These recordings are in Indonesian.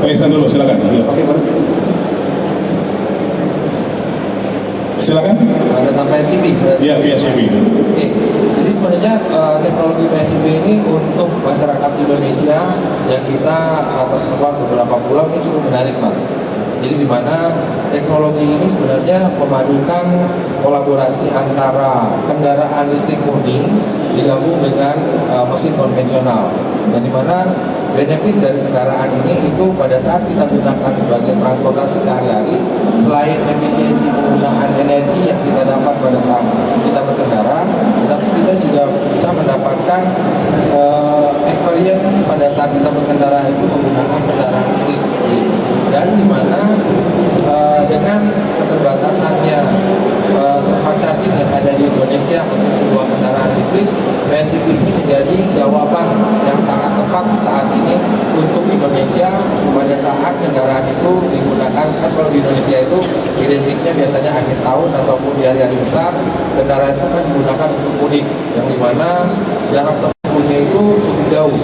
Pak Ihsan dulu, silakan. Oke, Pak. Silakan. Data PSIP. Iya, PSIP. Oke. Jadi sebenarnya teknologi PSIP ini untuk masyarakat Indonesia yang kita tersebar beberapa pulau ini cukup menarik, Pak. Jadi di mana teknologi ini sebenarnya memadukan kolaborasi antara kendaraan listrik murni digabung dengan mesin konvensional. Dan di mana benefit dari kendaraan ini itu pada saat kita gunakan sebagai transportasi sehari-hari, selain efisiensi penggunaan energi yang kita dapat pada saat kita berkendara, tetapi kita juga bisa mendapatkan experience pada saat kita berkendara itu menggunakan kendaraan listrik. Dan di mana dengan keterbatasannya tempat charging yang ada di Indonesia untuk sebuah kendaraan listrik, PSIP ini menjadi jawaban yang sangat tepat saat ini untuk Indonesia pada saat kendaraan itu digunakan. Kan kalau di Indonesia itu identiknya biasanya akhir tahun ataupun di hari-hari besar, kendaraan itu kan digunakan untuk mudik, yang dimana jarak tempuhnya itu cukup jauh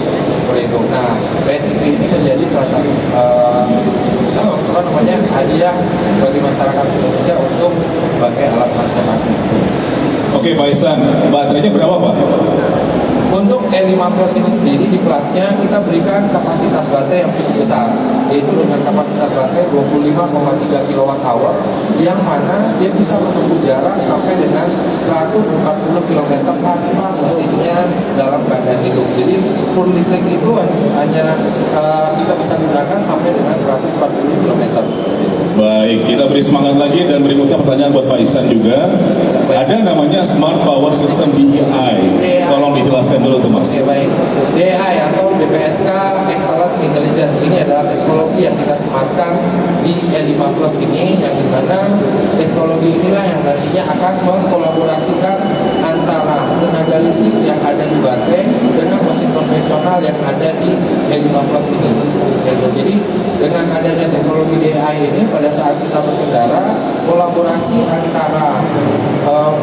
seperti itu. Nah, PSIP ini menjadi salah satu hadiah bagi masyarakat Indonesia untuk sebagai alat transportasi. Oke, Pak Ihsan, baterainya berapa, Pak? Untuk E5 Plus ini sendiri di kelasnya kita berikan kapasitas baterai yang cukup besar, yaitu dengan kapasitas baterai 25,3 kWh, yang mana dia bisa menempuh jarak sampai dengan 140 km tanpa mesinnya dalam keadaan hidup. Jadi full listrik itu hanya kita bisa gunakan sampai dengan 140 km. Baik, kita beri semangat lagi dan berikutnya pertanyaan buat Pak Ihsan juga. Ada namanya Smart Power System DEI. Tolong dijelaskan dulu tuh, Mas. Oke, baik. DEI atau DPSK Excellent Intelligent ini adalah teknologi yang kita sematkan di E5 Plus ini, yang dimana teknologi inilah yang nantinya akan mengkolaborasikan antara tenaga listrik yang ada di baterai dengan mesin konvensional yang ada di E5 Plus ini. Jadi dengan adanya teknologi DEI ini pada saat kita berkendara, kolaborasi antara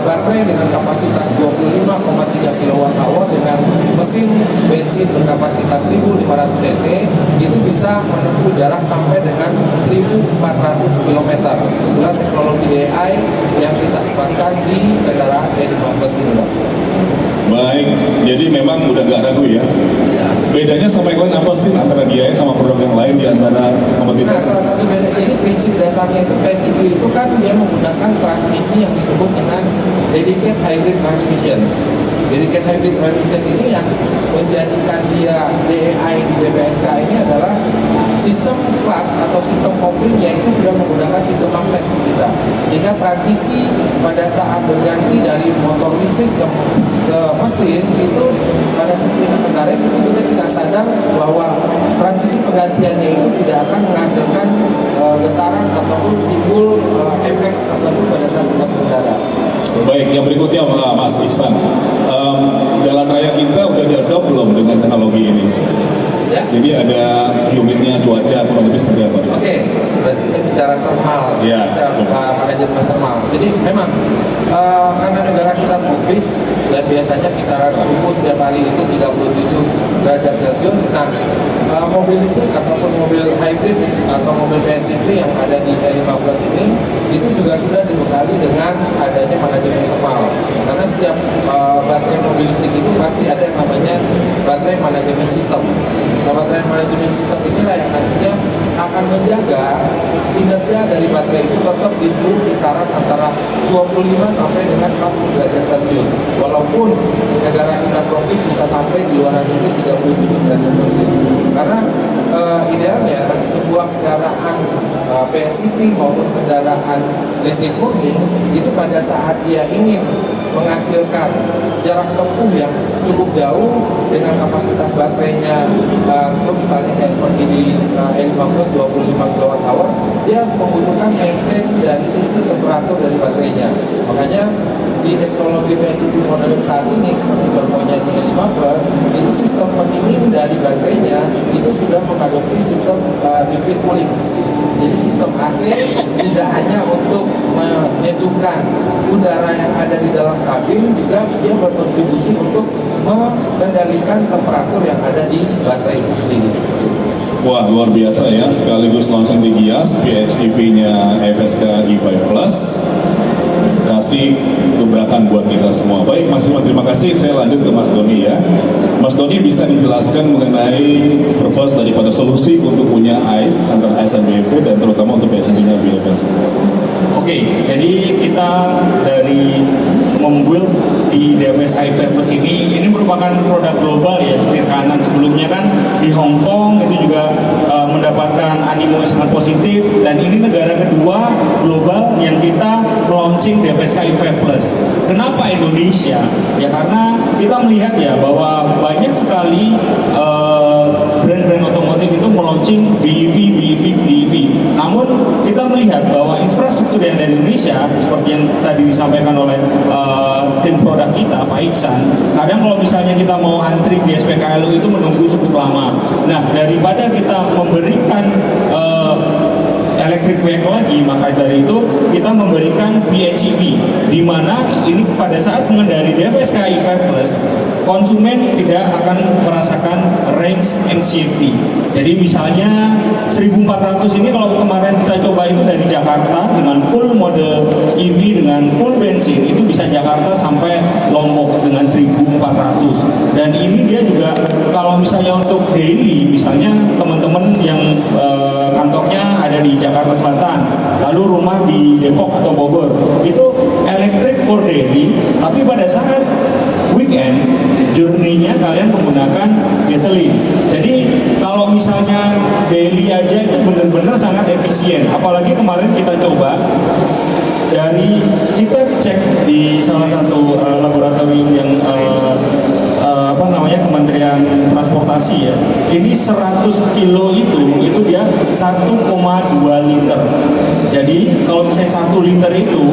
baterai dengan kapasitas 25,3 kWh dengan mesin bensin berkapasitas 1500 cc itu bisa menempuh jarak sampai dengan 1400 km. Itulah teknologi DEI yang kita sematkan di kendaraan E5 Plus ini, Pak. Baik, jadi memang udah nggak ragu ya. Ya. Bedanya sama yang lain apa sih antara DEI sama produk yang lain di antara kompetitor? Nah, salah satu beda ini prinsip dasarnya itu PSIP itu kan dia menggunakan transmisi yang disebut dengan dedicated hybrid transmission. Dedicated hybrid transmission ini yang menjadikan dia DEI di DPSK ini adalah sistem plat atau sistem koplingnya itu sudah menggunakan sistem magnet kita, sehingga transisi pada saat berganti dari motor listrik ke mesin itu pada saat kita kendaraan itu kita sadar bahwa transisi penggantiannya itu tidak akan menghasilkan getaran ataupun timbul efek tertentu pada saat kita berkendara. Baik, yang berikutnya Mas Ihsan, jalan raya kita udah diadopt belum dengan teknologi ini? Ya. Jadi ada unitnya, cuaca, kurang lebih seperti apa? Oke, berarti kita bicara thermal, Ya, manajemen thermal. Jadi memang karena negara kita tropis dan biasanya kisaran suhu setiap hari itu 37 derajat Celcius. Nah, mobil listrik ataupun mobil hybrid atau mobil PSIP yang ada di E5 Plus ini itu juga sudah dibekali dengan adanya manajemen thermal. Karena setiap baterai mobil listrik itu pasti ada yang namanya baterai manajemen sistem. Nah, baterai manajemen sistem inilah yang nantinya akan menjaga kinerja dari baterai itu tetap di suhu kisaran antara 25 sampai dengan 40 derajat Celcius. Walaupun negara kita tropis bisa sampai di luaran itu 37 derajat Celcius. Karena idealnya sebuah kendaraan PSIP maupun kendaraan listrik murni itu pada saat dia ingin menghasilkan jarak tempuh yang cukup jauh dengan kapasitas baterainya itu misalnya kayak seperti di E5 Plus 25 kWh, dia harus membutuhkan maintain dari sisi temperatur dari baterainya. Makanya di teknologi PSIP modern saat ini seperti contohnya di E5 Plus itu sistem pendingin dari baterainya itu sudah mengadopsi sistem liquid cooling. Jadi sistem AC tidak hanya untuk menyejukkan udara yang ada di dalam kabin, juga dia berkontribusi untuk mengendalikan temperatur yang ada di baterai itu sendiri. Wah, luar biasa ya, sekaligus launching di Gias, PHEV-nya FSK E5 Plus. Kasih gebrakan buat kita semua. Baik, Mas Iman, terima kasih. Saya lanjut ke Mas Doni ya. Mas Doni bisa dijelaskan mengenai purpose daripada solusi untuk punya ICE, antara ICE dan BEV, dan terutama untuk PHEV-nya BFS. Oke, jadi kita dari membuild di DFS i5 Plus ini merupakan produk global ya. Setir kanan sebelumnya kan di Hong Kong itu juga mendapatkan animo yang sangat positif, dan ini negara kedua global yang kita launching DFS i5 Plus. Kenapa Indonesia? Ya karena kita melihat ya bahwa banyak sekali brand-brand otomotif itu meluncing BEV. Namun kita melihat bahwa infrastruktur yang dari Indonesia seperti yang tadi disampaikan oleh tim produk kita, Pak Iksan, kadang kalau misalnya kita mau antri di SPKLU itu menunggu cukup lama. Nah, daripada kita memberikan electric vehicle lagi, maka dari itu kita memberikan PHEV, di mana ini pada saat mengendari DFS i5 Plus, konsumen tidak akan merasakan range anxiety. Jadi misalnya 1400 ini kalau kemarin kita coba itu dari Jakarta dengan full mode EV dengan full bensin, itu bisa Jakarta sampai Lombok dengan 1400. Dan ini dia juga kalau misalnya untuk daily, misalnya teman-teman yang kantornya ada di Jakarta Selatan, lalu rumah di Depok atau Bogor, itu electric for daily, tapi pada saat weekend journey-nya kalian menggunakan gasoline. Jadi kalau misalnya daily aja itu benar-benar sangat efisien. Apalagi kemarin kita coba dari kita cek di salah satu laboratorium yang Kementerian Transportasi ya. Ini 100 kilo itu dia 1,2 liter. Jadi kalau misalnya 1 liter itu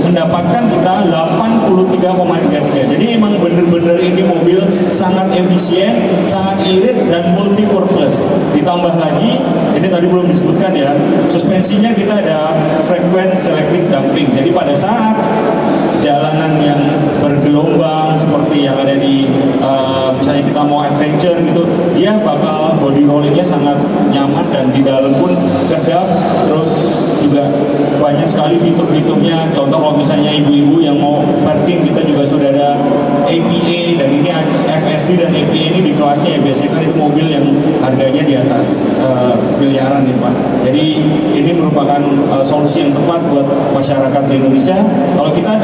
mendapatkan kita 83,33. Jadi emang bener-bener ini mobil sangat efisien, sangat irit dan multi purpose. Ditambah lagi, ini tadi belum disebutkan ya, suspensinya kita ada frequent selective damping. Jadi pada saat jalanan yang bergelombang seperti yang ada di misalnya kita mau adventure gitu, dia bakal body rollingnya sangat nyaman, dan di dalam pun kedap. Terus juga banyak sekali fitur-fiturnya. Contoh kalau misalnya ibu-ibu yang mau parking, kita juga sudah ada APA, dan ini FSD dan APA ini di kelasnya ya, biasanya kan itu mobil yang harganya di atas miliaran ya Pak. Jadi ini merupakan solusi yang tepat buat masyarakat di Indonesia. Kalau kita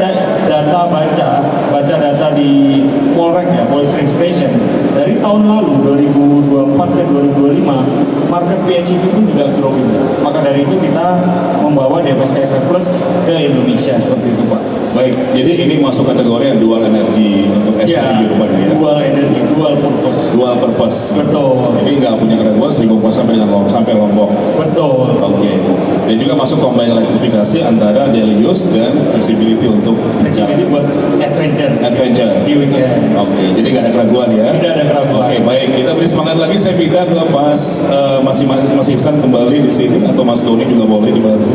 baca data di Polrek ya, Police Registration, dari tahun lalu 2024 ke 2025 market PHEV pun juga growing. Maka dari itu kita membawa DFS i5 Plus ke Indonesia seperti itu Pak. Baik, jadi ini masuk kategori yang dual energi untuk SUV urban ya. Dual energi, dual purpose. Dual purpose. Betul. Jadi nggak punya keraguan 1400 sampai Lombok. Betul. Oke. Dan juga masuk combine elektrifikasi antara daily use dan flexibility untuk Flexibility buat adventure di weekend. Oke, jadi nggak ada keraguan ya. Tidak ada keraguan. Oke, baik. Kita beri semangat lagi. Saya pindah ke Mas Iksan kembali di sini, atau Mas Doni juga boleh dibantu.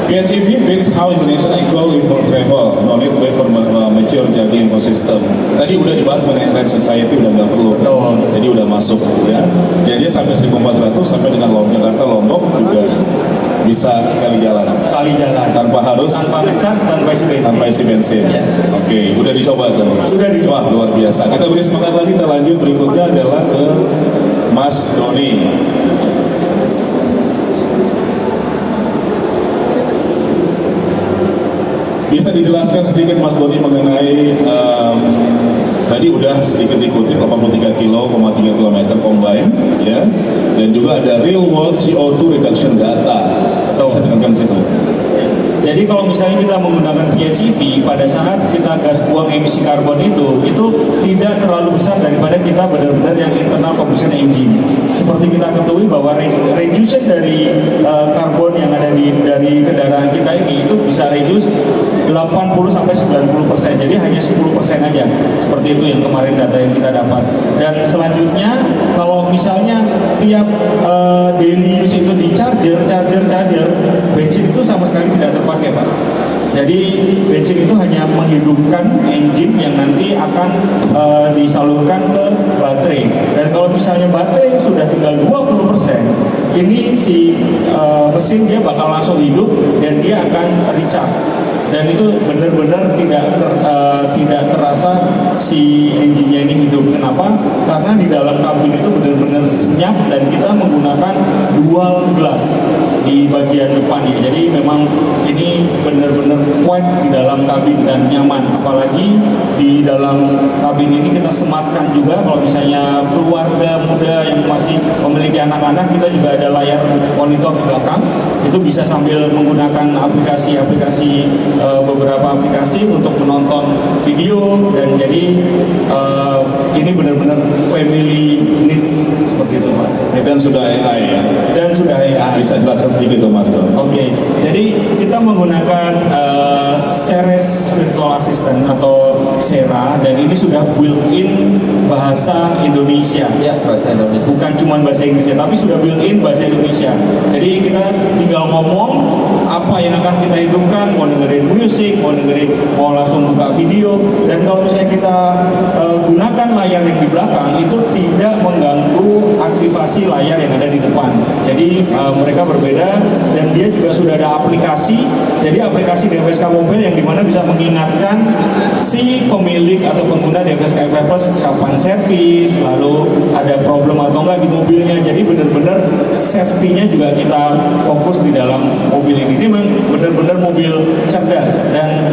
PHEV fits how Indonesia actually live for travel. No need to wait for mature charging ecosystem. Tadi udah dibahas mengenai rent society, udah nggak perlu. Jadi udah masuk ya. Dan dia sampai 1400 sampai dengan Jakarta Lombok juga bisa sekali jalan. Tanpa ngecas, tanpa isi bensin. Ya. Oke, udah dicoba tuh. Sudah dicoba. Wah, luar biasa. Kita beri semangat lagi. Kita lanjut, berikutnya adalah ke Mas Doni. Bisa dijelaskan sedikit Mas Doni mengenai tadi udah sedikit dikutip 83,3 km combine ya, dan juga ada real world CO2 reduction data. Bisa ditekankan di situ. Jadi kalau misalnya kita menggunakan PHEV, pada saat kita gas buang emisi karbon itu tidak terlalu besar daripada kita benar-benar yang internal combustion engine. Seperti kita ketahui bahwa reduction dari karbon yang ada dari kendaraan kita ini itu bisa reduce 80 sampai 90%. Jadi hanya 10% aja. Seperti itu yang kemarin data yang kita dapat. Dan selanjutnya kalau misalnya tiap daily use itu di charger, bensin itu sama sekali tidak terpakai Pak. Jadi bensin itu hanya menghidupkan engine yang nanti akan disalurkan ke baterai. Dan kalau misalnya baterai sudah tinggal 20%, ini si mesin dia bakal langsung hidup dan dia akan recharge. Dan itu benar-benar tidak terasa si engine-nya ini hidup. Kenapa? Karena di dalam kabin itu benar-benar senyap dan kita menggunakan dual glass di bagian depannya. Jadi memang ini benar-benar quiet di dalam kabin dan nyaman. Apalagi di dalam kabin ini kita sematkan juga kalau misalnya keluarga muda yang masih memiliki anak-anak, kita juga ada layar monitor di belakang. Itu bisa sambil menggunakan aplikasi-aplikasi, beberapa aplikasi untuk menonton video, dan jadi ini benar-benar family needs seperti itu, Pak. Dan sudah AI ya. Dan sudah AI. Bisa jelaskan sedikit tuh Mas Don. Oke, jadi kita menggunakan Ceres Virtual Assistant atau Sera, dan ini sudah built-in bahasa Indonesia. Ya, bahasa Indonesia. Bukan cuma bahasa Inggrisnya, tapi sudah built-in bahasa Indonesia. Jadi kita tinggal ngomong apa yang akan kita hidupkan, mau dengerin musik, mau langsung buka video, dan kalau misalnya kita gunakan layar yang di belakang itu tidak mengganggu aktivasi layar yang ada di depan. Jadi mereka berbeda, dan dia juga sudah ada aplikasi. Jadi aplikasi DFSK Mobile yang dimana bisa mengingatkan si pemilik atau pengguna DFSK E5 Plus kapan servis, lalu ada problem atau enggak di mobilnya. Jadi benar-benar safety-nya juga kita fokus di dalam mobil ini. Ini memang benar-benar mobil cerdas, dan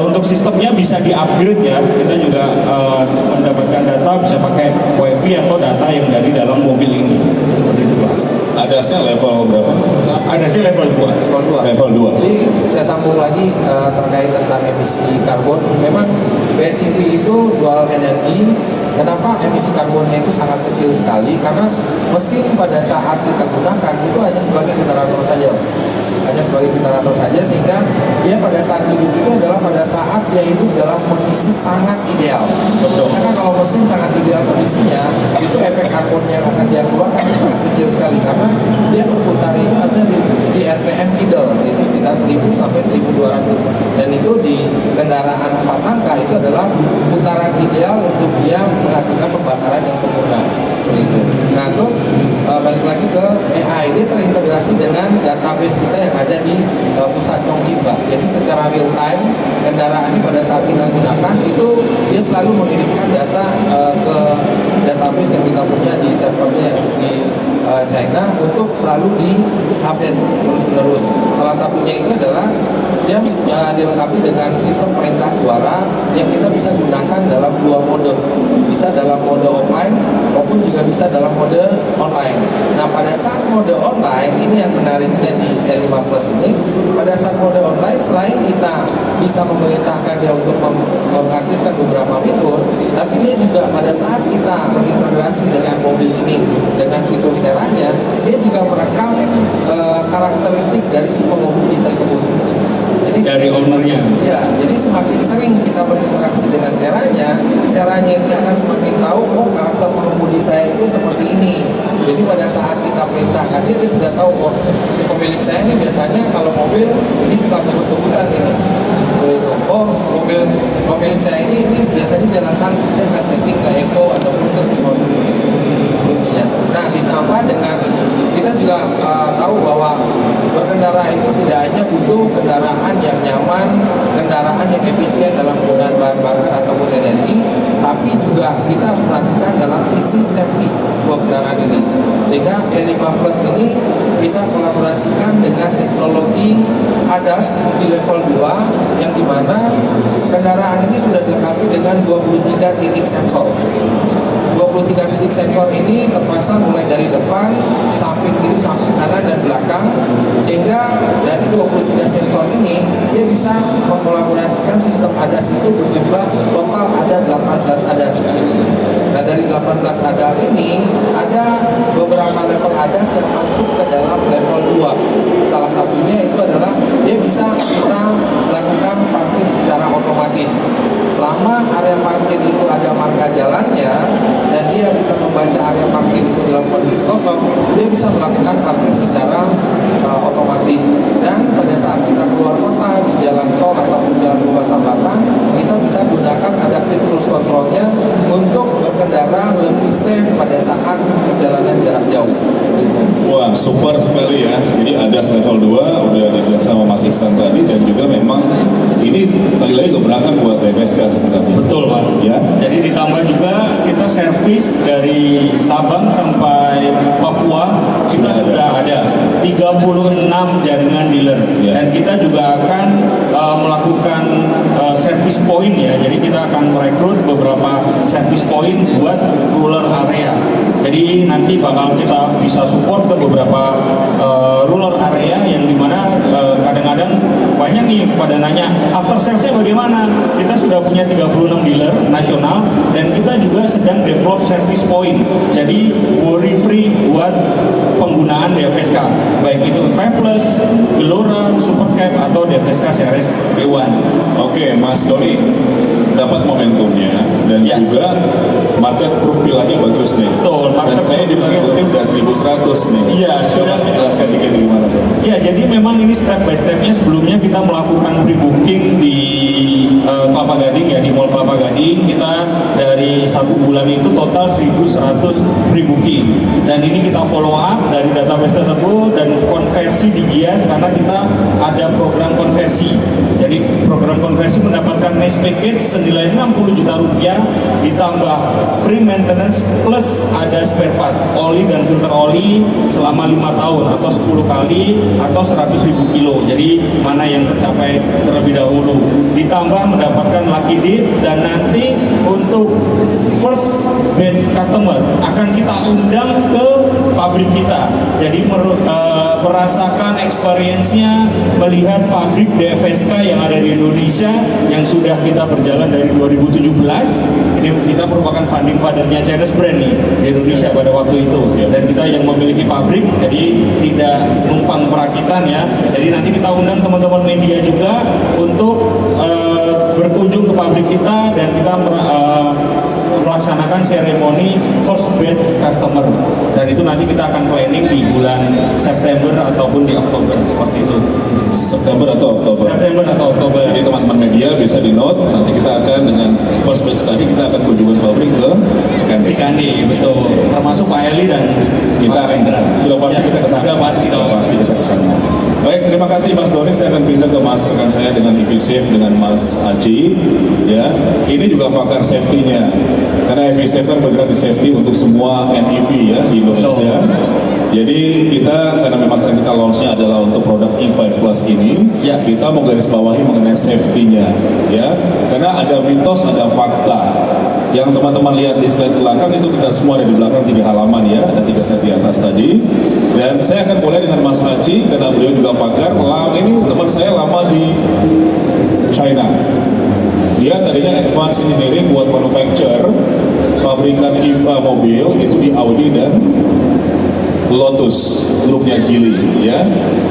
untuk sistemnya bisa di-upgrade ya. Kita juga mendapatkan data bisa pakai WiFi atau data yang dari dalam mobil ini. Seperti itu, Pak. ADAS-nya level berapa? Ada sih level 2. Level 2. Level 2. Jadi saya sambung lagi terkait tentang emisi karbon. Memang PHEV itu dual energi. Kenapa emisi karbonnya itu sangat kecil sekali? Karena mesin pada saat kita gunakan itu hanya sebagai generator saja. Hanya sebagai generator saja, sehingga dia pada saat hidup itu adalah pada saat dia hidup dalam kondisi sangat ideal. Betul. Karena kalau mesin sangat ideal kondisinya, itu efek karbon yang akan dia keluarkan itu sangat kecil sekali, karena dia berputar itu ada di RPM idle, itu sekitar 1000 sampai 1200, dan itu di kendaraan 4 angka itu adalah putaran ideal untuk dia menghasilkan pembakaran yang sempurna. Begitu. Nah, terus balik lagi ke AI, ini terintegrasi dengan database kita yang ada di pusat Chongqing, Pak. Jadi secara real time kendaraan ini pada saat kita gunakan itu dia selalu mengirimkan data ke database yang kita punya di servernya di China untuk selalu di-update terus-menerus. Salah satunya itu adalah dia dilengkapi dengan sistem perintah suara yang kita bisa gunakan dalam 2 mode. Bisa dalam mode offline maupun juga bisa dalam mode online. Nah, pada saat mode online, ini yang menariknya di E5 Plus ini, pada saat mode online selain kita bisa memerintahkan dia untuk mengaktifkan beberapa fitur, tapi dia juga pada saat kita mengintegrasi dengan mobil ini dengan fitur seranya, dia juga merekam karakteristik dari si pengemudi tersebut. Jadi Dari ownernya. ya, jadi semakin sering kita berinteraksi dengan seranya itu akan semakin tahu, oh karakter pengemudi saya itu seperti ini. Jadi pada saat kita perintahkan dia sudah tahu, oh si pemilik saya ini biasanya kalau mobil ini suka kebut-kebutan ini. Begitu. Oh pemilik saya ini biasanya jalan sanggup, dia akan setting ke Eco ataupun ke Simon seperti itu. Intinya. Nah, ditambah dengan kita juga tahu bahwa berkendara itu tidak hanya butuh kendaraan yang nyaman, kendaraan yang efisien dalam penggunaan bahan bakar ataupun energi, tapi juga kita harus perhatikan dalam sisi safety sebuah kendaraan ini. Sehingga E5 Plus ini kita kolaborasikan dengan teknologi ADAS di level 2, yang dimana kendaraan ini sudah dilengkapi dengan 23 titik sensor. 23 titik sensor ini terpasang mulai dari depan, samping kiri, samping kanan, dan belakang, sehingga dari 23 sensor ini dia bisa mengkolaborasikan sistem ADAS itu berjumlah total ada 18 ADAS. Nah, dari 18 ADAS ini ada beberapa level ADAS yang masuk ke dalam level 2. Salah satunya itu adalah dia bisa kita lakukan parkir secara otomatis. Selama area parkir itu ada marka jalannya dan dia bisa membaca area parkir itu dalam kondisi kosong, dia bisa melakukan parkir secara otomatis. Dan pada saat kita keluar kota di jalan tol ataupun jalan bebas hambatan, kita bisa gunakan adaptive cruise controlnya untuk berkendara lebih safe pada saat saat perjalanan jarak jauh. Gitu. Wah, super sekali ya. Jadi ada level 2, udah dijelaskan sama Mas Ihsan tadi, dan juga memang ini lagi-lagi gebrakan buat FSK sebenarnya. Betul Pak. Ya. Jadi ditambah juga kita servis dari Sabang sampai Papua kita sudah ada 36 jaringan dealer, Ya. dan kita juga akan melakukan service point ya. Jadi kita akan merekrut beberapa service point buat rural area. Jadi nanti bakal kita bisa support ke beberapa rural area yang dimana kadang-kadang banyak nih pada nanya after salesnya bagaimana. Kita sudah punya 36 dealer nasional, dan kita juga sedang develop service point. Jadi worry free buat penggunaan DFSK, baik itu 5 Plus, Gelora, Supercab atau DFSK Series B1. Oke, Mas Doni dapat momentumnya dan Ya. juga market profilnya bagus nih. Betul, Dan market saya juga ngikutin udah 1100 nih. Iya, Coba sudah. jelaskan dikit gimana tuh. Ya, jadi memang ini step by stepnya. Sebelumnya kita melakukan pre-booking di Kelapa Gading ya, di Mall Kelapa Gading. Kita dari 1 bulan itu total 1100 pre-booking, dan ini kita follow up dari database tersebut dan konversi di Gias karena kita ada program konversi. Jadi program konversi mendapatkan nice package senilai 60 juta rupiah, ditambah free maintenance plus ada spare part oli dan filter oli selama 5 tahun atau 10 kali atau 100.000 kilo. Jadi mana yang tercapai terlebih dahulu, ditambah mendapatkan lucky dip, dan nanti untuk first batch customer akan kita undang ke pabrik kita. Jadi merasakan experience-nya melihat pabrik DFSK yang ada di Indonesia yang sudah kita berjalan dari 2017. Ini kita merupakan funding father-nya Chinese brand nih di Indonesia pada waktu itu, dan kita yang memiliki pabrik, jadi tidak numpang perakitan ya. Jadi nanti kita undang teman-teman media juga untuk berkunjung ke pabrik kita, dan kita melaksanakan seremoni first batch customer, dan itu nanti kita akan planning di bulan September ataupun di Oktober, seperti itu. September atau Oktober. September atau Oktober. Jadi teman-teman media bisa di note, nanti kita akan dengan first batch tadi kita akan kunjungan pabrik ke Cikandi. Cikandi, betul. Termasuk Pak Eli dan Kita akan ke sana. Sudah pasti Ya, kita ke sana. sudah pasti dong. Sudah pasti kita ke sana. Baik, terima kasih Mas Doni. Saya akan pindah ke Mas rekan saya dengan EVSafe dengan Mas Aji. Ya, ini juga pakar safety-nya. Karena EVSafe kan bergerak di safety untuk semua NEV ya di Indonesia. Jadi kita karena memang sekarang kita launch-nya adalah untuk produk E5 Plus ini, Ya. kita mau garis bawahi mengenai safety-nya, ya. Karena ada mitos, ada fakta. Yang teman-teman lihat di slide belakang itu kita semua ada di belakang 3 halaman ya, ada 3 slide di atas tadi. Dan saya akan mulai dengan Mas Haji karena beliau juga pakar. Ini teman saya lama di China. Dia tadinya advance engineering buat manufacture pabrikan EVA mobil itu di Audi dan Lotus, grupnya Geely ya.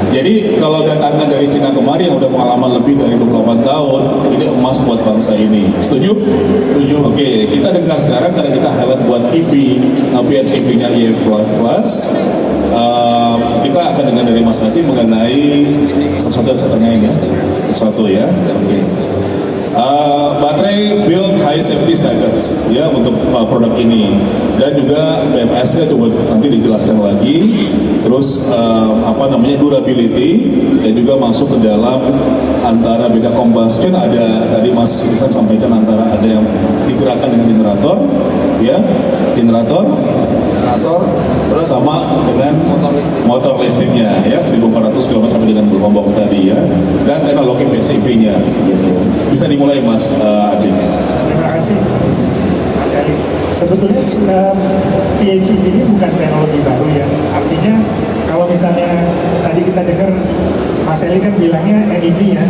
Jadi kalau datangkan dari Cina kemari yang udah pengalaman lebih dari 28 tahun, ini emas buat bangsa ini. Setuju? Setuju. Oke, kita dengar sekarang karena kita highlight buat EV, PHEV-nya EF Plus. Kita akan dengar dari Mas Haji mengenai satu-satu saya tanyain ya. Satu ya. Oke. Baterai build high safety standards ya untuk produk ini, dan juga BMS-nya coba nanti dijelaskan lagi. Terus durability, dan juga masuk ke dalam antara beda combustion, ada tadi Mas Ihsan sampaikan antara ada yang digerakkan dengan generator ya, generator terus sama dengan motor listrik. listriknya ya 1400 km sampai dengan Lombok tadi ya, dan teknologi PCV-nya bisa dimulai Mas Aji. Terima kasih Mas Eli. Sebetulnya PHEV ini bukan teknologi baru ya. Artinya kalau misalnya tadi kita dengar Mas Eli kan bilangnya NEV ya,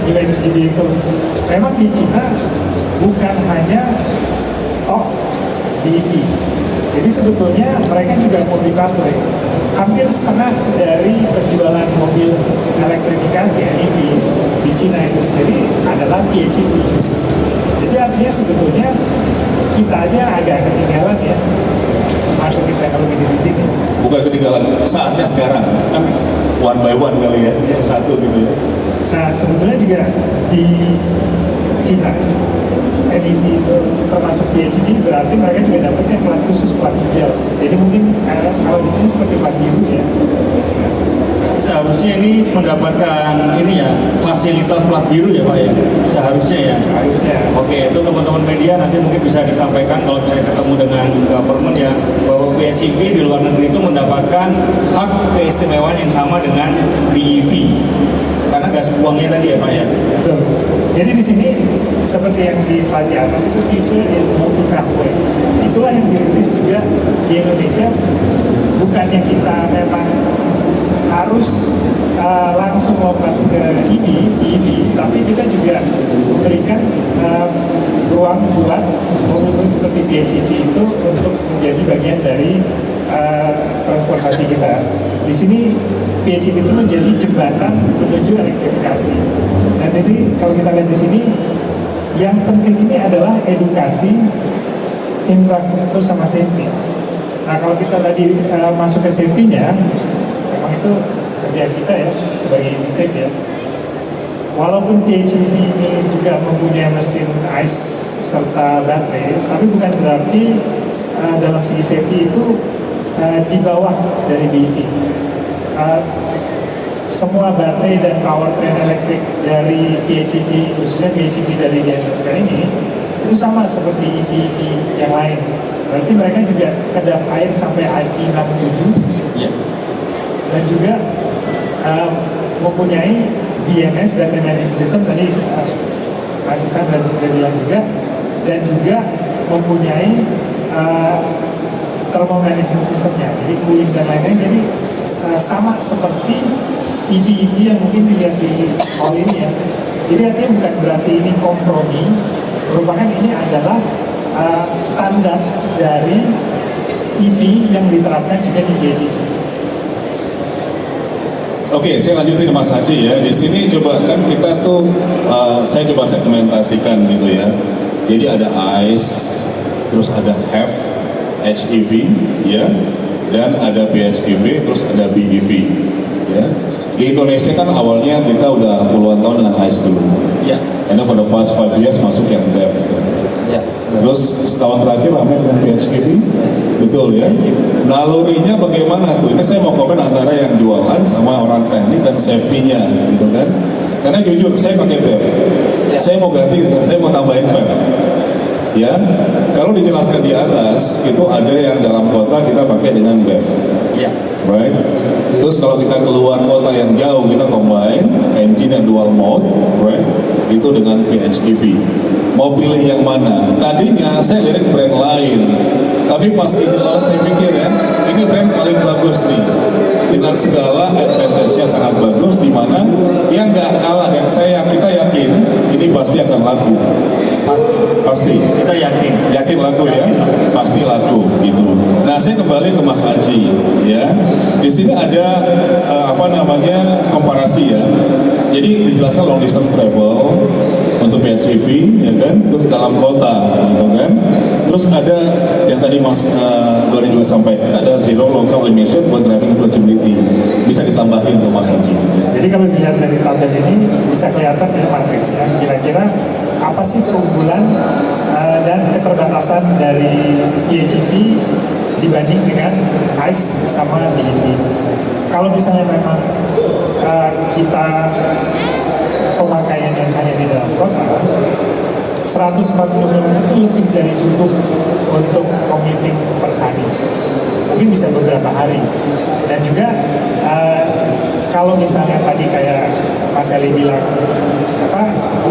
New Energy Vehicles. Memang di Cina bukan hanya EV. Jadi sebetulnya mereka juga mobil baterai. Hampir setengah dari penjualan mobil elektrifikasi NEV di Cina itu sendiri adalah PHEV. Jadi artinya sebetulnya kita aja agak ketinggalan ya masukin teknologi di sini. Bukan ketinggalan, saatnya sekarang kan one by one kali ya, satu gitu ya. Nah sebetulnya juga di Cina NEV itu termasuk PHEV berarti mereka juga dapatnya plat khusus, plat hijau. Jadi Jadi mungkin kalau di sini seperti plat biru ya. Seharusnya ini mendapatkan ini ya fasilitas plat biru ya Pak ya, seharusnya ya. Harusnya. Oke, itu teman-teman media nanti mungkin bisa disampaikan kalau saya ketemu dengan government ya, bahwa PHEV di luar negeri itu mendapatkan hak keistimewaan yang sama dengan BEV karena gas buangnya tadi ya Pak ya. Betul. Jadi di sini seperti yang di slide di atas itu future is multi pathway. Itulah yang dirintis juga di Indonesia. Bukannya kita memang harus langsung lompat ke EV, tapi kita juga memberikan ruang buat mobil seperti PHEV itu untuk menjadi bagian dari transportasi kita. Di sini PHEV itu menjadi jembatan menuju elektrifikasi. Dan jadi kalau kita lihat di sini, yang penting ini adalah edukasi, infrastruktur sama safety. Nah kalau kita tadi masuk ke safety-nya, memang itu kerjaan kita ya sebagai EV safe ya. Walaupun PHEV ini juga mempunyai mesin ICE serta baterai, tapi bukan berarti dalam segi safety itu di bawah dari BEV. Semua baterai dan powertrain elektrik dari PHEV, khususnya PHEV dari DSSK ini, itu sama seperti EV-EV yang lain. Berarti mereka juga kedap air sampai IP67 Iya. dan juga mempunyai BMS, Battery Management System, tadi Mas Isan dan bilang juga, dan juga mempunyai thermal management systemnya, jadi cooling dan lain-lain. Jadi sama seperti EV-EV yang mungkin dilihat di hall ini ya. Jadi artinya bukan berarti ini kompromi, merupakan ini adalah standar dari EV yang diterapkan juga di PHEV. Oke, saya lanjutin Mas Haji ya. Di sini coba kan kita tuh, saya coba segmentasikan gitu ya. Jadi ada ICE, terus ada HEV ya, dan ada PHEV, terus ada BEV ya. Di Indonesia kan awalnya kita udah puluhan tahun dengan ICE dulu. Ya. And for the past 5 years masuk yang BEV. Ya, Terus setahun terakhir ramai dengan PHEV, betul ya. Nalurinya bagaimana tuh? Ini saya mau komen antara yang jualan sama orang teknik dan safety-nya, gitu kan? Karena jujur saya pakai BEV, saya mau ganti, saya mau tambahin BEV. Ya, kalau dijelaskan di atas itu ada yang dalam kota kita pakai dengan BEV, Iya. right? Terus kalau kita keluar kota yang jauh kita combine engine and dual mode, right? Itu dengan PHEV. Mau pilih yang mana? Tadinya saya lirik brand lain, tapi pas ini malah saya pikir ya, ini brand paling bagus nih, dengan segala advantage-nya sangat bagus, di mana yang nggak kalah dan kita yakin ini pasti akan laku. Pasti. Kita yakin Laku ya, pasti laku gitu. Nah saya kembali ke Mas Haji ya. Di sini ada komparasi ya. Jadi dijelaskan long distance travel untuk PHEV ya kan, untuk dalam kota gitu kan. Terus ada yang tadi Mas Doni juga sampaikan, ada zero local emission buat driving flexibility. Bisa ditambahin tuh Mas Haji. Jadi kalau dilihat dari tabel ini bisa kelihatan ya matriks ya, kira-kira apa sih keunggulan dan keterbatasan dari PHEV dibanding dengan ICE sama BEV. Kalau misalnya memang kita pemakaiannya hanya di dalam kota, 140 km itu lebih dari cukup untuk commuting per hari. Mungkin bisa beberapa hari. Dan juga kalau misalnya tadi kayak Mas Eli bilang,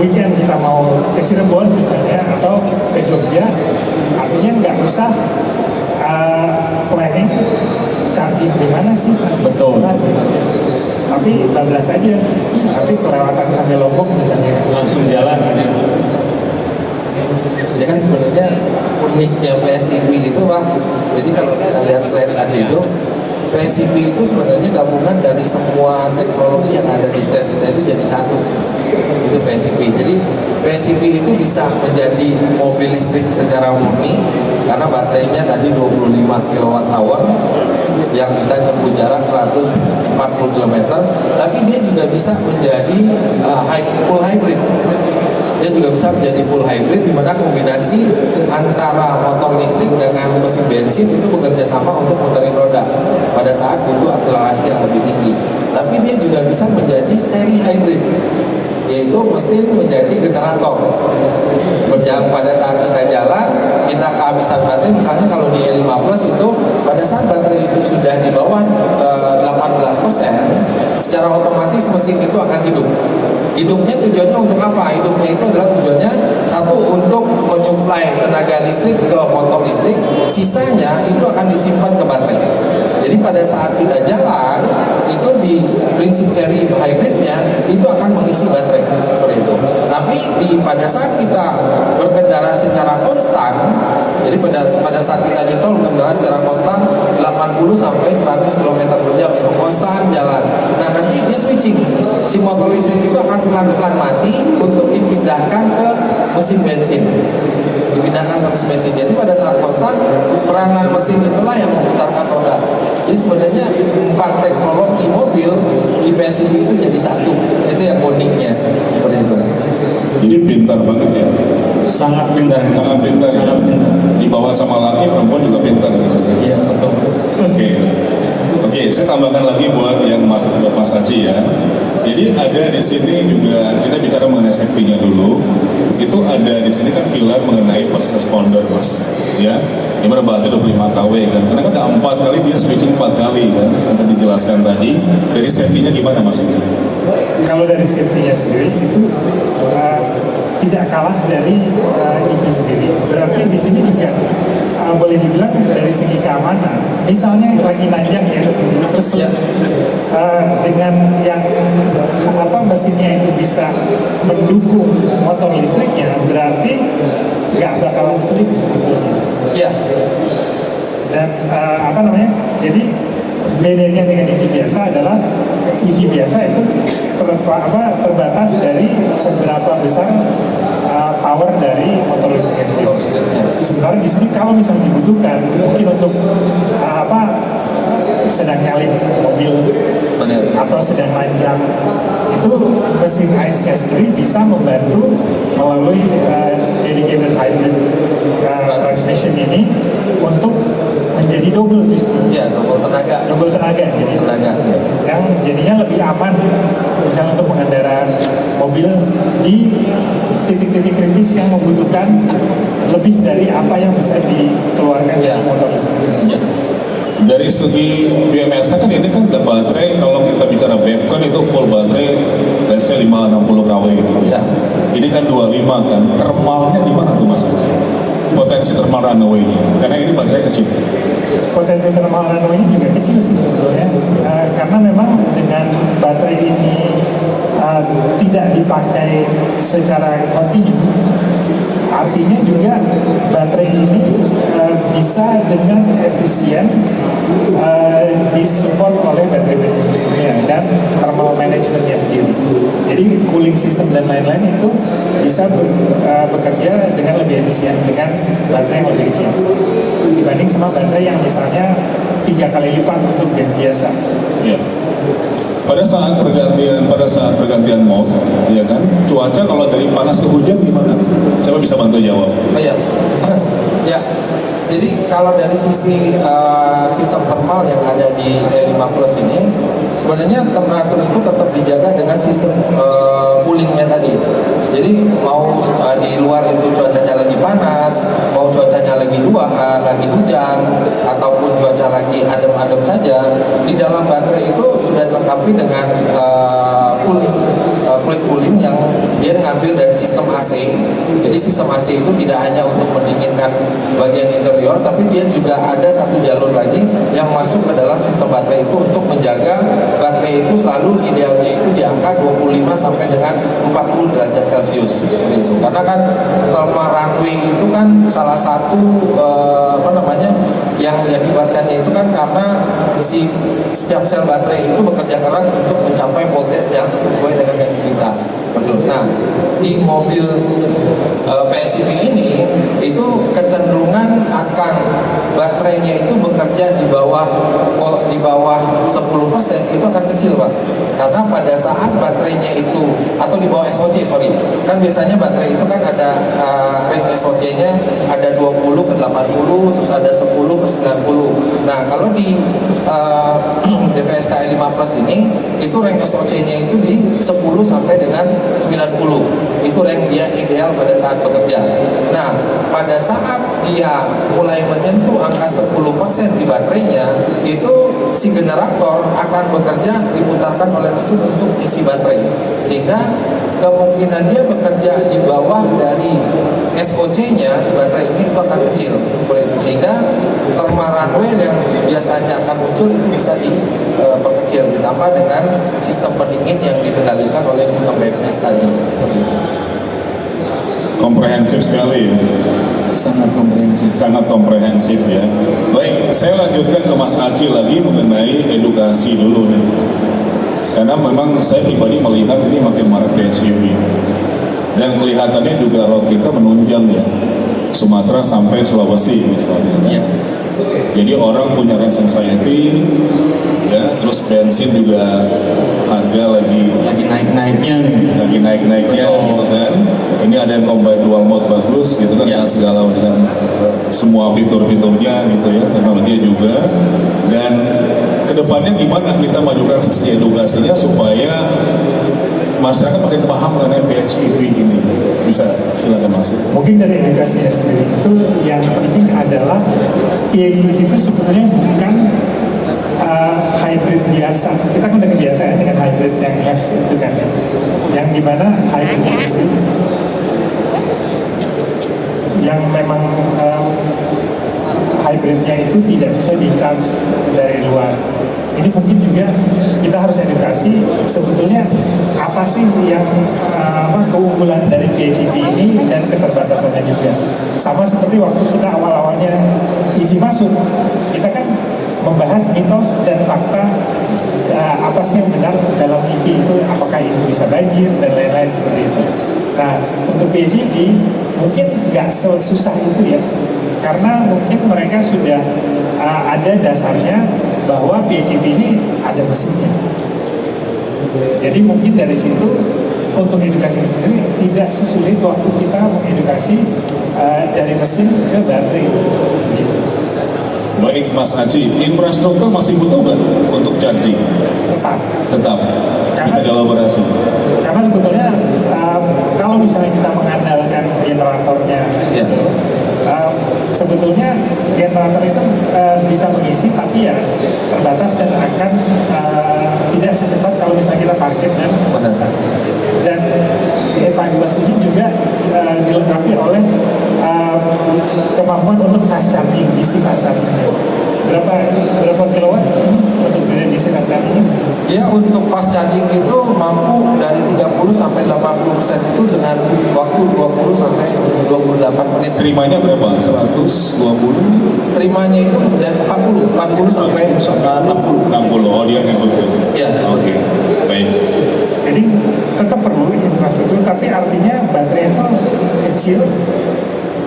weekend kita mau ke Cirebon misalnya atau ke Jogja, artinya nggak usah planning charging di mana sih. Betul. Tapi bablas aja. Tapi kelewatan sampai Lombok misalnya. langsung jalan. ya kan sebenarnya uniknya PHEV itu Pak. Jadi kalau kita lihat slide tadi itu, PHEV itu sebenarnya gabungan dari semua teknologi yang ada di slide kita itu jadi satu. Itu PHEV. Jadi PHEV itu bisa menjadi mobil listrik secara murni karena baterainya tadi 25 kWh yang bisa tempuh jarak 140 km, tapi dia juga bisa menjadi full hybrid. dia juga bisa menjadi full hybrid, di mana kombinasi antara motor listrik dengan mesin bensin itu bekerja sama untuk muterin roda pada saat butuh akselerasi yang lebih tinggi. Tapi dia juga bisa menjadi seri hybrid, yaitu mesin menjadi generator. Yang pada saat kita jalan, kita kehabisan baterai, misalnya kalau di E5 Plus itu pada saat baterai itu sudah di bawah 18%, secara otomatis mesin itu akan hidup. Hidupnya tujuannya untuk apa? Hidupnya itu adalah tujuannya satu, untuk menyuplai tenaga listrik ke motor listrik, sisanya itu akan disimpan ke baterai. Jadi pada saat kita jalan itu di prinsip seri hybridnya itu akan mengisi baterai seperti itu. Tapi pada saat kita berkendara secara konstan, jadi pada saat kita di tol berkendara secara konstan 80 sampai 100 km per jam itu konstan jalan. Nah nanti dia switching, si motor listrik itu akan pelan-pelan mati untuk dipindahkan ke mesin bensin. Jadi pada saat konstan peranan mesin itulah yang memutarkan roda. Jadi sebenarnya 4 teknologi mobil di PHEV itu jadi satu. Itu yang uniknya seperti itu. Jadi pintar banget ya. Sangat pintar. Sangat pintar. Sangat pintar. Di bawah sama laki, perempuan juga pintar gitu. Iya, betul. Oke, saya tambahkan lagi buat yang Mas Haji ya. Jadi ada di sini juga kita bicara mengenai safety-nya dulu. Itu ada di sini kan pilar mengenai first responder, Mas. Ya, ini baterai 25 kW kan. Karena kan ada 4 kali dia switching 4 kali kan. Yang dijelaskan tadi. Dari safety-nya gimana, Mas Haji? Kalau dari safety-nya sendiri itu tidak kalah dari EV sendiri. Berarti di sini juga boleh dibilang dari segi keamanan. Misalnya lagi nanjak ya, terus dengan yang mesinnya itu bisa mendukung motor listriknya, berarti nggak bakalan slip sebetulnya. Iya. Dan jadi bedanya dengan EV biasa adalah EV biasa itu terbatas dari seberapa besar power dari motor listriknya sendiri. Sementara di sini kalau misalnya dibutuhkan, mungkin untuk sedang nyalip mobil atau sedang nanjak, itu mesin ICE-nya sendiri bisa membantu melalui dedicated hybrid transmission ini untuk menjadi double justru. Iya, double tenaga. Jadi Ya. yang jadinya lebih aman misalnya untuk pengendara mobil di titik-titik kritis yang membutuhkan lebih dari apa yang bisa dikeluarkan dari motor listrik. Dari segi BMS kan ini kan ada baterai, kalau kita bicara BEV kan itu full baterai let's say 560 kW gitu ya. Ini kan 25 kan, thermalnya di mana tuh Mas Haji? Potensi thermal runaway-nya, karena ini baterai kecil. Potensi thermal runaway-nya juga kecil sih sebetulnya, karena memang dengan baterai ini tidak dipakai secara kontinu, artinya juga baterai ini bisa dengan efisien disupport oleh baterai management system-nya dan thermal management-nya sendiri. Jadi cooling system dan lain-lain itu bisa bekerja dengan lebih efisien dengan baterai yang lebih kecil dibanding sama baterai yang misalnya 3 kali lipat untuk BEV biasa. Iya. Pada saat pergantian mode, ya kan, cuaca kalau dari panas ke hujan gimana? Siapa bisa bantu jawab? Oh iya, ya. Jadi kalau dari sisi sistem thermal yang ada di E5 Plus ini, sebenarnya temperatur itu tetap dijaga dengan sistem coolingnya tadi. Jadi mau di luar itu cuacanya lagi panas, mau cuacanya lagi hujan, ataupun cuaca lagi adem-adem saja, di dalam baterai itu sudah dilengkapi dengan cooling yang dia ngambil dari sistem AC. Jadi sistem AC itu tidak hanya untuk mendinginkan bagian interior, tapi dia juga ada satu jalur lagi yang masuk ke dalam sistem baterai itu untuk menjaga baterai itu selalu idealnya itu di angka 25 sampai dengan 40 derajat Celcius gitu. Karena kan thermal runaway itu kan salah satu yang diakibatkannya itu kan karena setiap sel baterai itu bekerja keras untuk mencapai voltage yang sesuai dengan yang kita. Nah, di mobil PHEV ini itu kecenderungan akan baterainya itu bekerja di bawah 10% itu akan kecil Pak. Karena pada saat baterainya itu, atau di bawah SOC, sorry, kan biasanya baterai itu kan ada range SOC-nya ada 20 ke 80, terus ada 10 ke 90. Nah kalau di DVSK 5 Plus ini, itu range SOC-nya itu di 10 sampai dengan 90. Itu range dia ideal pada saat bekerja. Nah pada saat dia mulai menyentuh angka 10% di baterainya, itu si generator akan bekerja diputarkan oleh mesin untuk isi baterai, sehingga kemungkinan dia bekerja di bawah dari SOC-nya si baterai ini itu akan kecil seperti itu, sehingga thermal runway yang biasanya akan muncul itu bisa diperkecil, ditambah dengan sistem pendingin yang dikendalikan oleh sistem BMS tadi seperti itu. Komprehensif sekali ya. Sangat komprehensif ya. Baik, saya lanjutkan ke Mas Aci lagi mengenai edukasi dulu nih. Karena memang saya pribadi melihat ini makin marak PHEV. Dan kelihatannya juga road kita menunjang ya. Sumatera sampai Sulawesi misalnya. Ya. Jadi orang punya range anxiety, ya, terus bensin juga harga lagi naik-naiknya nih. Lagi naik-naiknya gitu kan. Ini ada yang combine dual mode bagus gitu kan, dengan segala dengan semua fitur-fiturnya gitu ya, teknologinya juga. Dan kedepannya gimana kita majukan sisi edukasinya supaya masyarakat makin paham mengenai PHEV ini. Bisa, silakan Mas. Mungkin dari edukasinya sendiri itu yang penting adalah PHEV itu sebetulnya bukan hybrid biasa. Kita kan udah kebiasaan dengan hybrid yang HEV itu kan ya. Yang dimana hybrid itu yang memang hybridnya itu tidak bisa di-charge dari luar. Ini mungkin juga kita harus edukasi sebetulnya apa sih yang keunggulan dari PHEV ini dan keterbatasannya juga. Sama seperti waktu kita awal-awalnya EV masuk, kita kan membahas mitos dan fakta apa sih yang benar dalam EV itu, apakah EV bisa banjir dan lain-lain seperti itu. Nah, untuk PHEV mungkin nggak sesusah itu ya, karena mungkin mereka sudah ada dasarnya bahwa PHEV ini ada mesinnya. Jadi mungkin dari situ untuk edukasi sendiri tidak sesulit waktu kita mengedukasi dari mesin ke baterai. Gitu. Baik Mas Aci, infrastruktur masih butuh nggak untuk charging? Tetap. Bisa dielaborasi. Karena sebetulnya kalau misalnya kita mengandalkan generatornya, gitu, sebetulnya generator itu bisa mengisi, tapi ya terbatas dan akan tidak secepat kalau misalnya kita parkir dan Dan E5 Plus ini juga dilengkapi oleh kemampuan untuk fast charging, DC fast charging. Berapa kilowatt untuk DC fast charging? Ya, untuk fast charging itu mampu dari 30 sampai 80% itu dengan waktu 20 sampai 28 menit. Terimanya berapa? 120? Terimanya itu dari 40 sampai 60. 60, oh dia ngikutin. Iya, Oke, baik. Jadi tetap perlu infrastruktur, tapi artinya baterai itu kecil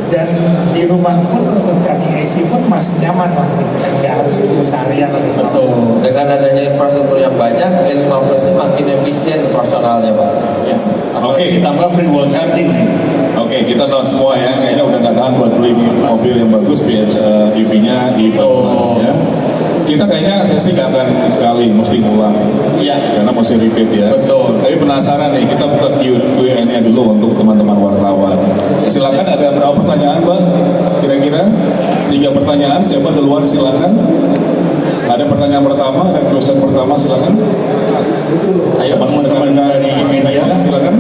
dan di rumah pun untuk charging AC pun masih nyaman lah, gitu kan, nggak harus seharian atau sesuatu. Dengan adanya infrastruktur yang banyak, L15 ini makin efisien operasionalnya Pak. Ya. Oke. Ditambah free wall charging nih. Oke, kita note semua ya, kayaknya udah nggak tahan buat beli mobil yang bagus, EV-nya E5 Plus ya. Kita kayaknya sesi nggak akan sekali, mesti ngulang. Iya. Karena mesti repeat ya. Betul. Tapi penasaran nih, kita buka Q&A dulu untuk teman-teman wartawan. Silakan, ada berapa pertanyaan Bang? Kira-kira 3 pertanyaan, siapa duluan silakan. Ada pertanyaan pertama, ada question pertama, silakan. Ayo teman-teman dari media, silakan.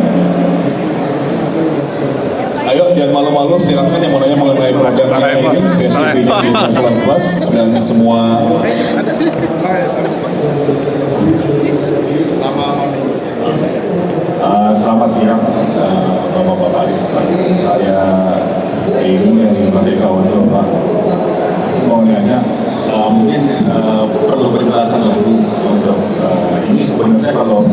Ayo, jangan malu-malu, silakan yang mau nanya mengenai produknya ini, PHEV-nya di Plus dan semua. Selamat siang, Bapak-Bapak. Saya ini dari Merdeka untuk Pak. Mau nanya, mungkin perlu penjelasan lagi untuk ini sebenarnya kalau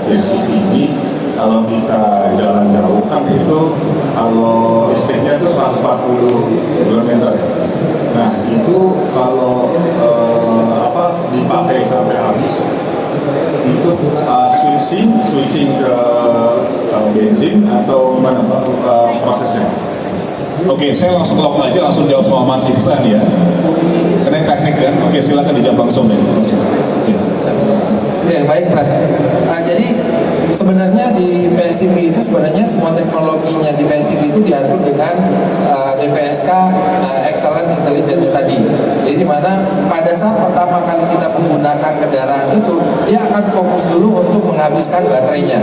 PHEV ini. Kalau kita jalan jauh kan itu kalau listriknya itu 140 km ya. Nah itu kalau dipakai Oke, saya langsung lock aja, langsung jawab sama Mas Ihsan ya. Karena yang teknik kan. Oke, silakan dijawab langsung deh. Mas. Oke. Oke, baik Mas. Jadi sebenarnya di PSIP itu sebenarnya semua teknologinya di PSIP itu diatur dengan DPSK Excellent Intelligence tadi. Jadi di mana pada saat pertama kali kita menggunakan kendaraan itu, dia akan fokus dulu untuk menghabiskan baterainya.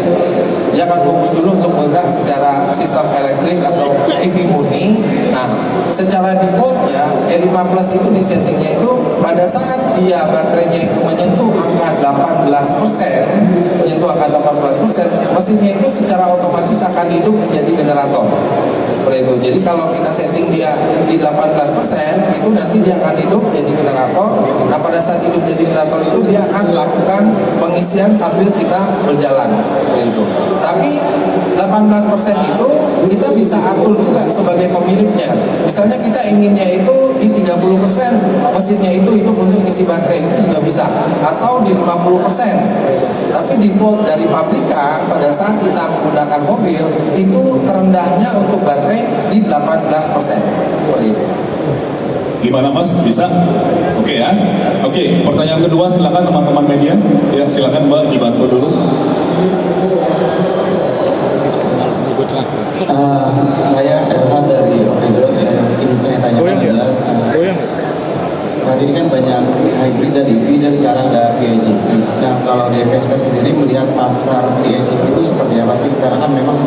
Dia akan fokus dulu untuk bergerak secara sistem elektrik atau EV murni. Nah, secara defaultnya E5 Plus itu di settingnya itu pada saat dia baterainya itu menyentuh angka 18%, menyentuh angka 18%, mesinnya itu secara otomatis akan hidup menjadi generator. Seperti itu. Jadi kalau kita setting dia di 18%, itu nanti dia akan hidup jadi generator. Nah, pada saat hidup jadi generator itu dia akan lakukan pengisian sambil kita berjalan. Seperti itu. Tapi 18% itu kita bisa atur juga sebagai pemiliknya. Misalnya kita inginnya itu di 30%, mesinnya itu hidup untuk isi baterai, itu juga bisa. Atau di 50%. Gitu. Tapi default dari pabrikan pada saat kita menggunakan mobil itu terendahnya untuk baterai di 18%. Seperti itu. Gimana Mas? Bisa? Oke ya. Oke, pertanyaan kedua silakan teman-teman media. Ya, silakan Mbak dibantu dulu. Saya Erhan dari Okezon. Ini saya tanyakan adalah saat ini kan banyak hybrid dan EV dan sekarang ada PHEV. Nah, kalau di FSK sendiri melihat pasar PHEV itu seperti apa sih? Karena kan memang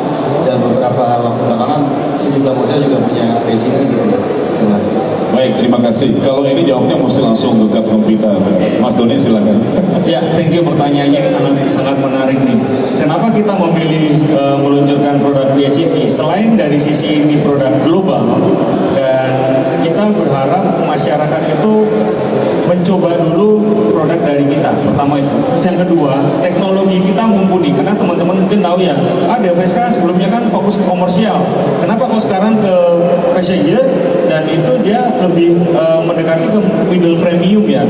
dalam beberapa waktu belakangan sejumlah model juga punya PHEV gitu ya. Terima kasih. Baik, terima kasih. Kalau ini jawabnya mesti langsung ke komputer. Mas Doni silakan. Ya, thank you, pertanyaannya sangat menarik nih. Kenapa kita memilih meluncurkan produk PHEV? Selain dari sisi ini produk global, dan kita berharap masyarakat itu mencoba dulu produk dari kita. Pertama itu. Terus yang kedua, teknologi kita mumpuni. Karena teman-teman mungkin tahu ya, DFSK sebelumnya kan fokus ke komersial. Kenapa kok sekarang ke passenger? Dan itu dia lebih mendekati ke middle premium ya.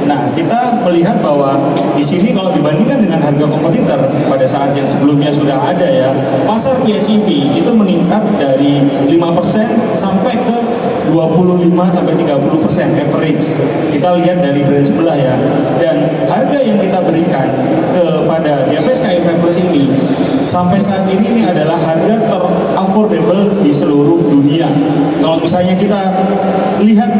Nah, kita melihat bahwa di sini kalau dibandingkan dengan harga kompetitor pada saat yang sebelumnya sudah ada ya, pasar PHEV itu meningkat dari 5% sampai ke 25 sampai 30% average. Kita lihat dari brand sebelah ya. Dan harga yang kita berikan kepada DFSK E5 Plus ini sampai saat ini adalah harga ter-affordable di seluruh dunia. Kalau misalnya kita lihat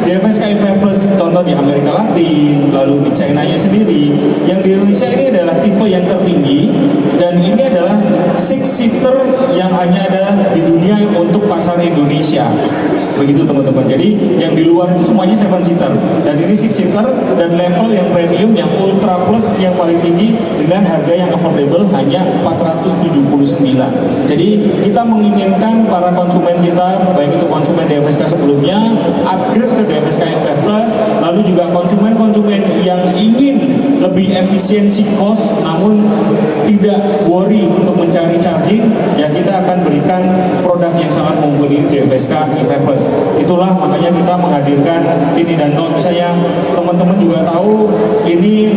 DFSK E5 Plus contoh di Amerika Latin, lalu di China-nya sendiri, yang di Indonesia ini adalah tipe yang tertinggi dan ini adalah six seater yang hanya ada di dunia untuk pasar Indonesia. Begitu teman-teman. Jadi yang di luar itu semuanya 7 seater dan ini 6 seater dan level yang premium yang ultra plus yang paling tinggi dengan harga yang affordable hanya 479. Jadi kita menginginkan para konsumen kita, baik itu konsumen DFSK sebelumnya upgrade ke DFSK E5 Plus, lalu juga konsumen-konsumen yang ingin lebih efisiensi cost namun tidak worry untuk mencari charging, ya kita akan berikan produk yang sangat mumpuni DFSK E5 Plus. Itulah makanya kita menghadirkan ini. Dan kalau misalnya teman-teman juga tahu ini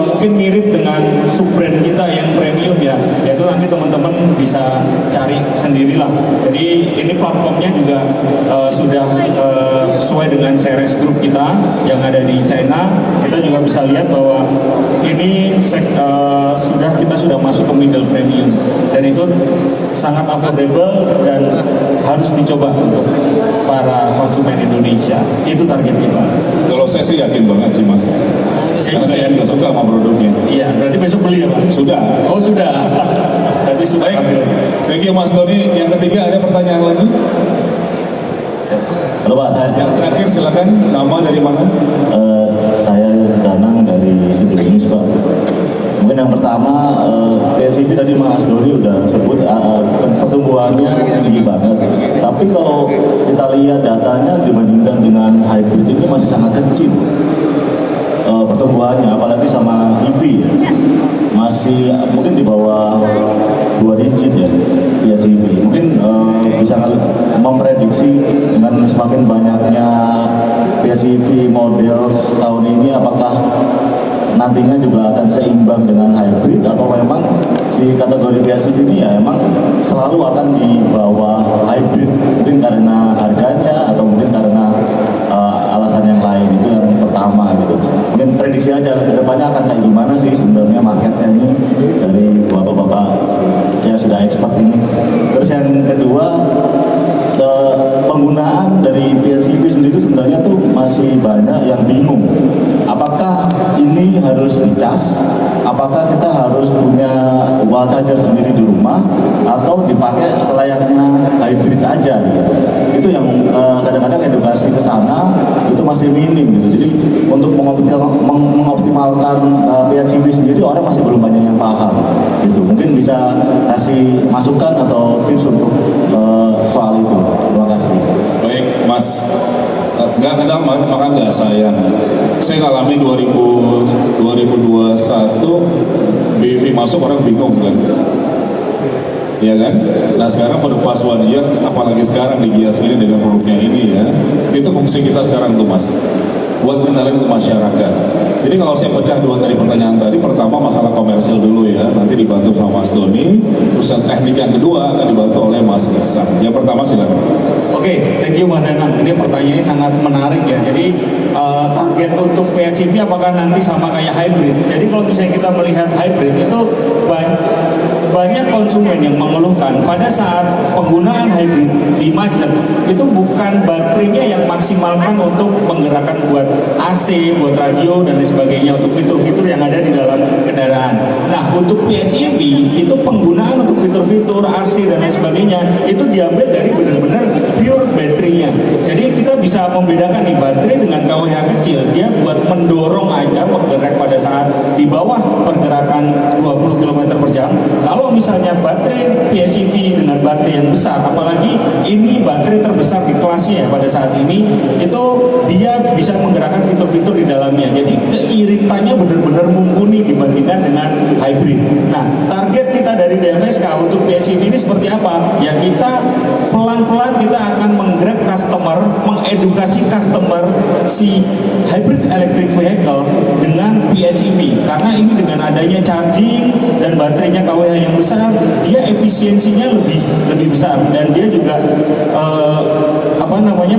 mungkin mirip dengan sub-brand kita yang premium ya, yaitu nanti teman-teman bisa cari sendirilah. Jadi ini platformnya juga sudah sesuai dengan series grup kita yang ada di China. Kita juga bisa lihat bahwa ini kita sudah masuk ke middle premium dan itu sangat affordable dan harus dicoba untuk para konsumen Indonesia. Itu target kita. Kalau saya sih yakin banget sih Mas. Karena saya juga suka sama produknya. Iya, berarti besok beli ya Pak? Sudah. Oh sudah. Berarti sudah ambil. Thank you Mas Doni. Yang ketiga ada pertanyaan lagi? Halo Pak, Yang terakhir silakan. Nama dari mana? saya Danang dari Sidonis Pak. Mungkin yang pertama, PSIV tadi Mas Doni udah sebut pertumbuhannya tinggi banget. Tapi kalau kita lihat datanya dibandingkan dengan hybrid ini masih sangat kecil pertumbuhannya, apalagi sama EV ya. Masih mungkin di bawah 2 digit ya PHEV. Mungkin bisa memprediksi dengan semakin banyaknya PHEV model tahun ini, apakah nantinya juga akan seimbang dengan hybrid, atau memang si kategori PHEV ini ya emang selalu akan di bawah hybrid, mungkin karena harganya atau mungkin karena alasan yang lain. Itu yang pertama gitu. Mungkin prediksi aja kedepannya akan kayak gimana sih sebenarnya marketnya ini dari bapak-bapak yang sudah expert ini. Terus yang kedua, penggunaan dari PHEV sendiri sebenarnya tuh masih banyak yang bingung. Apakah ini harus dicas? Apakah kita harus punya wall charger sendiri di rumah atau dipakai selayaknya hybrid aja gitu? Itu yang kadang-kadang edukasi ke sana itu masih minim gitu. Jadi untuk mengoptimalkan PHEV sendiri orang masih belum banyak yang paham gitu. Mungkin bisa kasih masukan atau tips untuk soal itu. Terima kasih. Baik, Mas. Nggak kenal maka nggak sayang. Saya ngalamin 2021 BEV masuk orang bingung kan. Ya kan? Nah sekarang for the past 1 year, apalagi sekarang di Gias ini dengan produknya ini ya, itu fungsi kita sekarang tuh Mas, buat kenalin ke masyarakat. Jadi kalau saya pecah dua tadi pertanyaan tadi, pertama masalah komersil dulu ya, nanti dibantu sama Mas Doni, terus yang teknik yang kedua akan dibantu oleh Mas Iksan. Yang pertama silakan. Oke, thank you Mas Danang. Ini pertanyaannya sangat menarik ya. Jadi target untuk PHEV apakah nanti sama kayak hybrid? Jadi kalau misalnya kita melihat hybrid itu banyak konsumen yang mengeluhkan pada saat penggunaan hybrid di macet itu bukan baterainya yang maksimalkan untuk menggerakkan buat AC, buat radio dan lain sebagainya, untuk fitur-fitur yang ada di dalam kendaraan. Nah, untuk PHEV itu penggunaan untuk fitur-fitur AC dan lain sebagainya itu diambil dari benar-benar pure baterainya. Jadi kita bisa membedakan nih baterai dengan KWH kecil, dia buat mendorong aja, menggerak pada saat di bawah pergerakan 20 km per jam. Kalau misalnya baterai PHEV dengan baterai yang besar, apalagi ini baterai terbesar di kelasnya pada saat ini, itu dia bisa menggerakkan fitur-fitur di dalamnya. Jadi keiritannya benar-benar mumpuni dibandingkan dengan hybrid. Nah, target kita dari DFSK untuk PHEV ini seperti apa? Ya kita pelan-pelan kita akan menggrab customer, mengedukasi customer si hybrid electric vehicle dengan PHEV. Karena ini dengan adanya charging dan baterainya KWH yang besar, dia efisiensinya lebih besar dan dia juga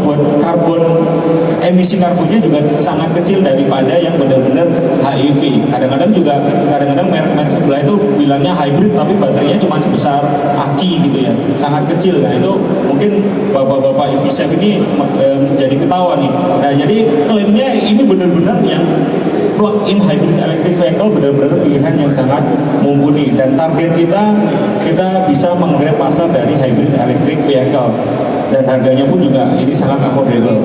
buat emisi karbonnya juga sangat kecil daripada yang benar-benar HEV. Kadang-kadang merek sebelah itu bilangnya hybrid tapi baterainya cuma sebesar aki gitu ya, sangat kecil. Nah itu mungkin bapak-bapak EV Chef ini jadi ketawa nih. Nah jadi klaimnya ini benar-benar yang plug-in hybrid electric vehicle benar-benar pilihan yang sangat mumpuni, dan target kita bisa menggrab pasar dari hybrid electric vehicle dan harganya pun juga ini sangat affordable,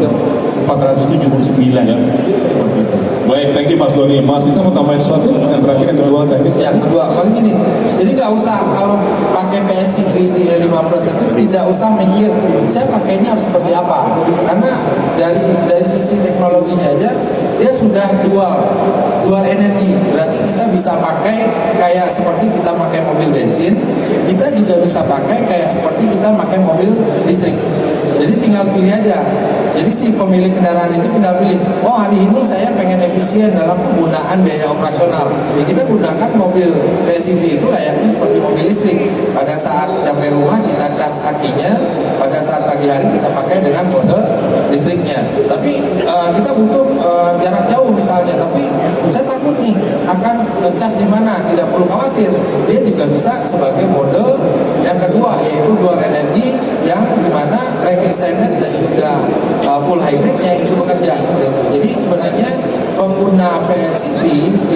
479 ya, seperti itu. Baik, thank you Mas Doni. Mas Iksan mau tambahin sesuatu? Yang terakhir, yang kedua teknik. Yang kedua, paling gini, jadi nggak usah kalau pakai PHEV di E5 Plus itu tidak usah mikir saya pakainya harus seperti apa, karena dari sisi teknologinya aja dia sudah dual energi. Berarti kita bisa pakai kayak seperti kita pakai mobil bensin, kita juga bisa pakai kayak seperti kita pakai mobil listrik. Jadi tinggal pilih aja. Jadi si pemilik kendaraan itu tinggal pilih, oh hari ini saya pengen efisien dalam penggunaan biaya operasional. Ya kita gunakan mobil PHEV itu layaknya seperti mobil listrik. Pada saat sampai rumah kita cas akinya, pada saat pagi hari kita pakai dengan mode listriknya. Tapi kita butuh jarak jauh misalnya, tapi saya takut nih akan ngecas di mana, tidak perlu khawatir. Dia juga bisa sebagai mode yang kedua, yaitu dual energi, yang dimana range extended dan juga full hybridnya itu bekerja seperti itu. Jadi sebenarnya pengguna PHEV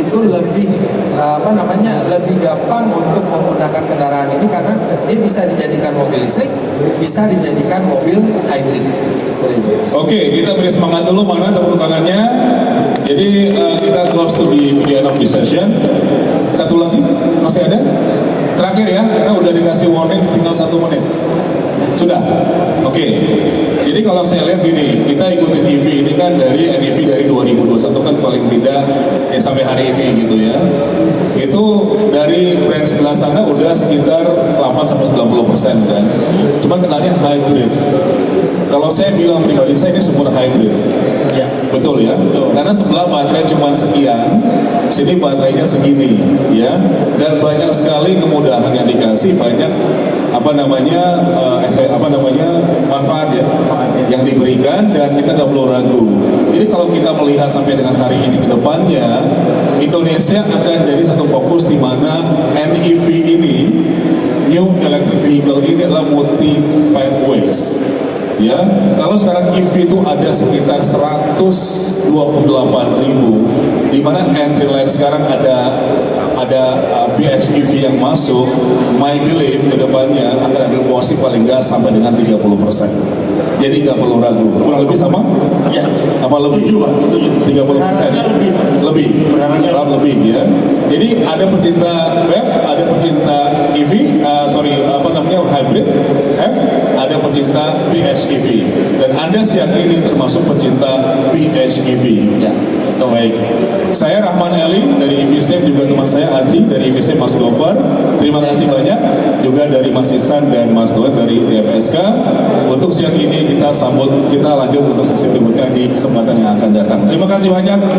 itu lebih lebih gampang untuk menggunakan kendaraan ini karena dia bisa dijadikan mobil listrik, bisa dijadikan mobil hybrid seperti itu. Oke, kita beri semangat dulu, mana tepuk tangannya. Jadi kita close to the end of the session. Satu lagi, masih ada? Terakhir ya, karena udah dikasih warning tinggal 1 menit. Sudah? Oke. Jadi kalau saya lihat gini, kita ikutin EV ini kan dari NEV dari 2021 kan paling tidak sampai hari ini gitu ya. Itu dari brand sebelah sana udah sekitar 8-90% kan. Cuman kenalnya hybrid. Kalau saya bilang pribadi saya ini super hybrid. Ya. Betul ya, karena sebelah baterai cuma sekian, sini baterainya segini, ya, dan banyak sekali kemudahan yang dikasih, banyak manfaat ya, yang diberikan dan kita nggak perlu ragu. Jadi kalau kita melihat sampai dengan hari ini ke depannya, Indonesia akan jadi satu fokus di mana NEV ini, New Electric Vehicle ini adalah multi pathways. Ya, kalau sekarang EV itu ada sekitar 128.000, di mana entry line sekarang ada PHEV yang masuk, my belief ke depannya akan ambil porsi paling nggak sampai dengan 30%. Jadi nggak perlu ragu. Kurang lebih sama? Ya. Apa lebih? Setuju, Pak. Setuju. 30%. Lebih, Pak. Lebih. Berharapnya Lebih ya. Jadi ada pecinta BEV, ada pecinta EV, hybrid F, ada pecinta PHEV. Dan Anda siang ini termasuk pecinta PHEV. Ya. Baik, saya Rahman Eli dari EV Safe, juga teman saya Aji dari EV Safe, Mas Gofar. Terima kasih banyak juga dari Mas Isan dan Mas Doan dari DFSK. Untuk siang ini kita lanjut untuk sesi berikutnya di kesempatan yang akan datang. Terima kasih banyak.